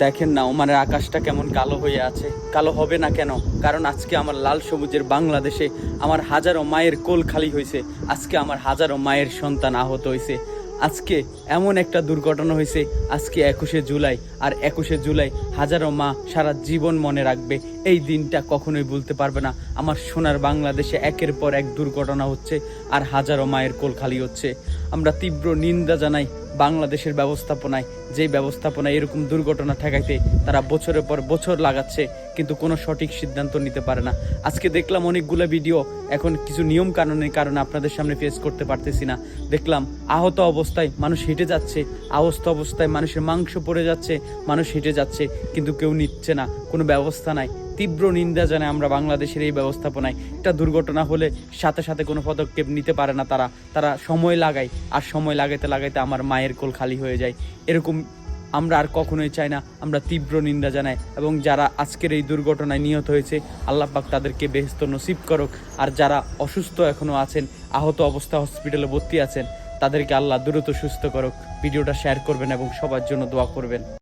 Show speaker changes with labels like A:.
A: দেখেন না ওমানের আকাশটা কেমন কালো হয়ে আছে। কালো হবে না কেন? কারণ আজকে আমার লাল সবুজের বাংলাদেশে আমার হাজারো মায়ের কোল খালি হয়েছে। আজকে আমার হাজারো মায়ের সন্তান আহত হয়েছে। আজকে এমন একটা দুর্ঘটনা হয়েছে, আজকে 21শে জুলাই। আর 21শে জুলাই হাজারো মা সারা জীবন মনে রাখবে। এই দিনটা কখনোই ভুলতে পারবে না। আমার সোনার বাংলাদেশে একের পর এক দুর্ঘটনা হচ্ছে আর হাজারো মায়ের কোল খালি হচ্ছে। আমরা তীব্র নিন্দা জানাই বাংলাদেশের ব্যবস্থাপনায়, যেই ব্যবস্থাপনায় এরকম দুর্ঘটনা ঠেকাইতে তারা বছরের পর বছর লাগাচ্ছে, কিন্তু কোনো সঠিক সিদ্ধান্ত নিতে পারে না। আজকে দেখলাম অনেকগুলো ভিডিও, এখন কিছু নিয়ম কানুনের কারণে আপনাদের সামনে ফেস করতে পারতেছি না। দেখলাম আহত অবস্থায় মানুষ হেঁটে যাচ্ছে, আহত অবস্থায় মানুষের মাংস পড়ে যাচ্ছে, মানুষ হেঁটে যাচ্ছে, কিন্তু কেউ নিচ্ছে না, কোনো ব্যবস্থা নাই। তীব্র নিন্দা জানায় আমরা বাংলাদেশের এই ব্যবস্থাপনায়। একটা দুর্ঘটনা হলে সাথে সাথে কোনো পদক্ষেপ নিতে পারে না তারা সময় লাগায়, আর সময় লাগাইতে লাগাইতে আমার মায়ের কোল খালি হয়ে যায়। এরকম আমরা আর কখনোই চাই না। আমরা তীব্র নিন্দা জানাই, এবং যারা আজকের এই দুর্ঘটনায় নিহত হয়েছে আল্লাহ পাক তাদেরকে বেহেশত নসিব করুক। আর যারা অসুস্থ এখনও আছেন, আহত অবস্থা হসপিটালে ভর্তি আছেন, তাদেরকে আল্লাহ দ্রুত সুস্থ করুক। ভিডিওটা শেয়ার করবেন এবং সবার জন্য দোয়া করবেন।